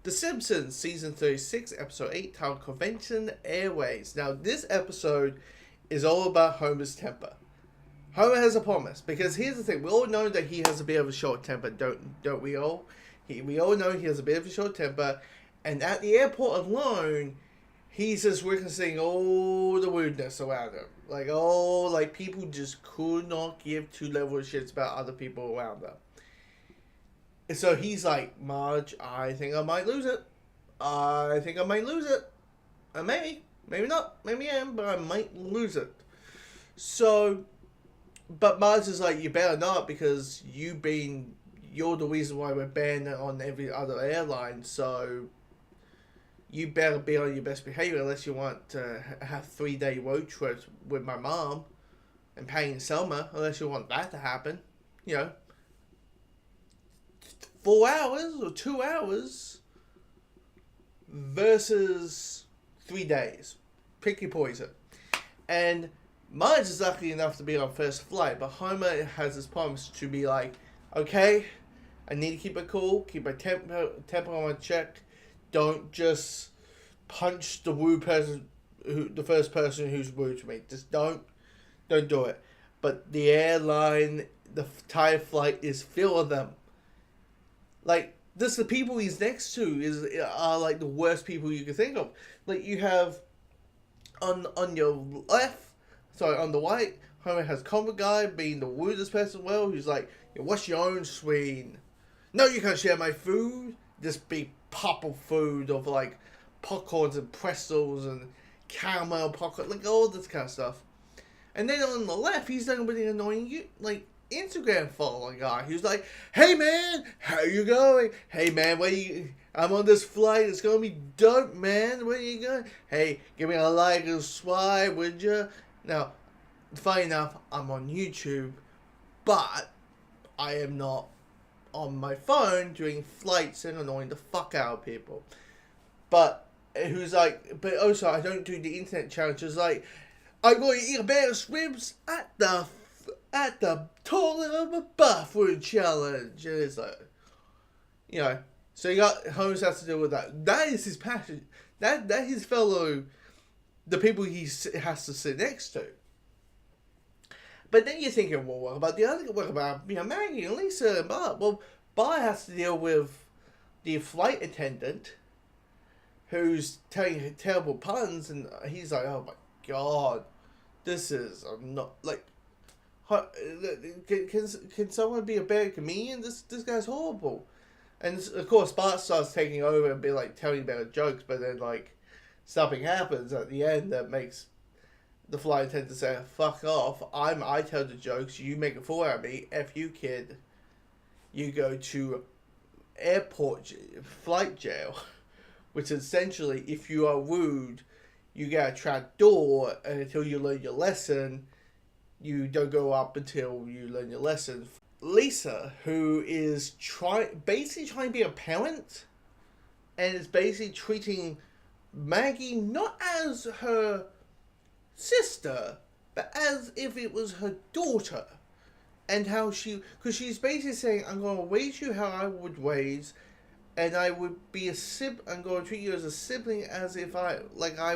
The Simpsons, Season 36, Episode 8, titled Convention Airways. Now, this episode is all about Homer's temper. Homer has a promise, because here's the thing, we all know that he has a bit of a short temper, don't we all? We all know he has a bit of a short temper, and at the airport alone, he's just witnessing all the weirdness around him. People just could not give two level of shits about other people around them. And so he's like, Marge, I think I might lose it. And maybe not, maybe I am, but I might lose it. So, but Marge is like, you better not, because you're the reason why we're banned on every other airline, so you better be on your best behavior unless you want to have 3-day road trips with my mom and Patty and Selma, unless you want that to happen. 4 hours or 2 hours versus 3 days. Pick your poison. And Marge is lucky enough to be on first flight, but Homer has his promise to be like, okay, I need to keep it cool, keep my temper on my check. Don't just punch the first person who's rude to me. Just don't do it. But the airline, the entire flight is filled with them. The people he's next to are like the worst people you can think of. Like, you have on your left, on the right, Homer has Convert Guy being the weirdest person in the world, who's like, what's your own screen? No, you can't share my food. This big pop of food of like popcorns and pretzels and caramel popcorn, like all this kind of stuff. And then on the left, he's done with the annoying Instagram follower guy who's like, hey man, how you going? Hey man, I'm on this flight, it's gonna be dope, man. Where you going? Hey, give me a like and subscribe, would you? Now, funny enough, I'm on YouTube, but I am not on my phone doing flights and annoying the fuck out of people. But also I don't do the internet challenges like, I'm going to eat a bag of shrimps at the toilet of a bathroom challenge. And it's like, so Holmes has to deal with that. That is his passion. That his the people he has to sit next to. But then you're thinking, well, what about Maggie and Lisa and Bart? Well, Bart has to deal with the flight attendant who's telling terrible puns, and he's like, oh my god, this is not like. Can someone be a better comedian? This guy's horrible. And of course, Bart starts taking over and be like telling better jokes, but then like something happens at the end that makes the flight attendant say, fuck off, I tell the jokes, you make a fool out of me, F you kid. You go to flight jail, which essentially, if you are rude, you get a trap door, and until you learn your lesson, you don't go up until you learn your lesson. Lisa, who is basically trying to be a parent, and is basically treating Maggie not as her sister, but as if it was her daughter. And how because she's basically saying, I'm going to raise you how I would raise, and I would be I'm going to treat you as a sibling as if I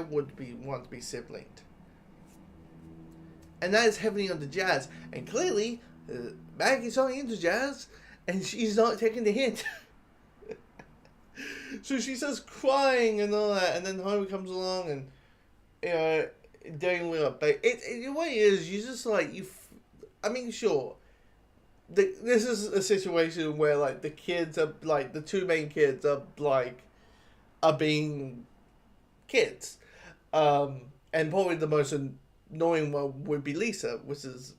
would want to be siblinged. And that is heavily on the jazz. And clearly, Maggie's not into jazz, and she's not taking the hint. So she starts crying and all that, and then Homer comes along and, dealing with it. But the way it is, you just like, sure. This is a situation where, like, the kids are, like, the two main kids are being kids. And probably the most annoying one would be Lisa, which is,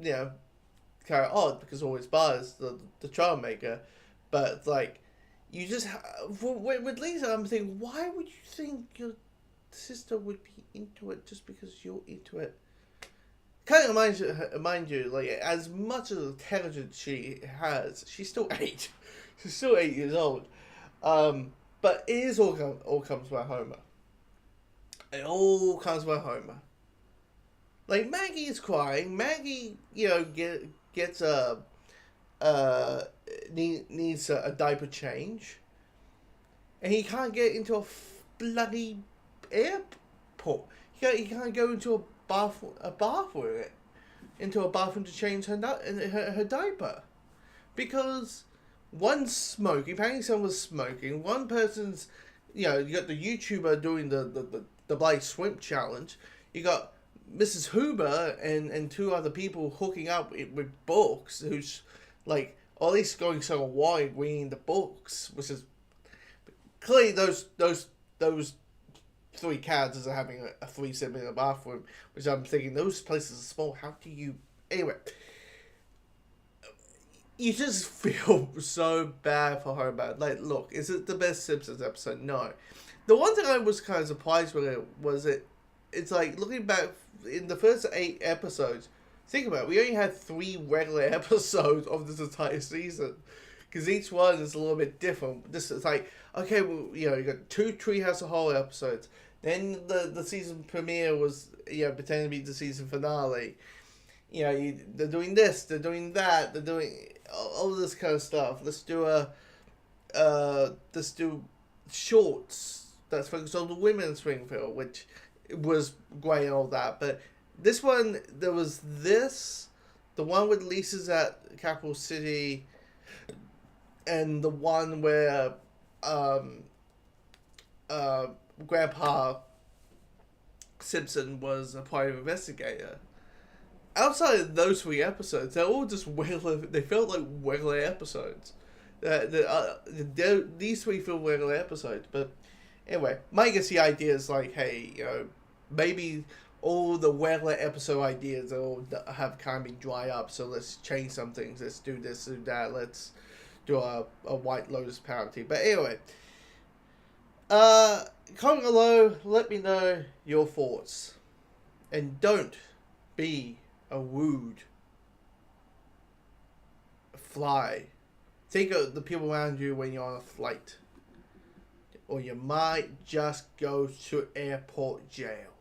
kind of odd, because always Bart is the troublemaker. But, like, you just, with Lisa, I'm thinking, why would you think your sister would be into it just because you're into it? Kind of mind you, like, as much as intelligence she has, she's still 8. She's still 8 years old. But it is all comes by Homer. It all comes by Homer. Like, Maggie is crying. Maggie, gets needs a diaper change. and he can't get into a bloody airport. He can't go into a bathroom to change her diaper, because one's smoking. Apparently, someone was smoking. One person's, you got the YouTuber doing the bloody swim challenge. You got Mrs. Huber and two other people hooking up with books, who's like, or at least going so wide reading the books, which is clearly those three characters are having a threesome in a bathroom, which I'm thinking those places are small. How do you anyway? You just feel so bad for her, man. Like, look, is it the best Simpsons episode? No. The one thing I was kind of surprised with it was it's like, looking back in the first 8 episodes, think about it, we only had 3 regular episodes of this entire season. Because each one is a little bit different. This is like, okay, well, you got 2 Treehouse of Horror episodes. Then the season premiere was, pretending to be the season finale. They're doing this, they're doing that, they're doing all this kind of stuff. Let's do shorts that's focused on the women in Springfield, which was great and all that. But this one, there was the one with Lisa's at Capital City, and the one where Grandpa Simpson was a private investigator. Outside of those 3 episodes, they're all just regular. They felt like regular episodes. These 3 feel regular episodes. But anyway, Mike gets the idea is like, hey, maybe all the regular episode ideas all have kind of been dry up. So let's change some things. Let's do this, do that. Let's do a White Lotus parody. But anyway, comment below. Let me know your thoughts, and don't be a rude fly. Think of the people around you when you're on a flight, or you might just go to airport jail.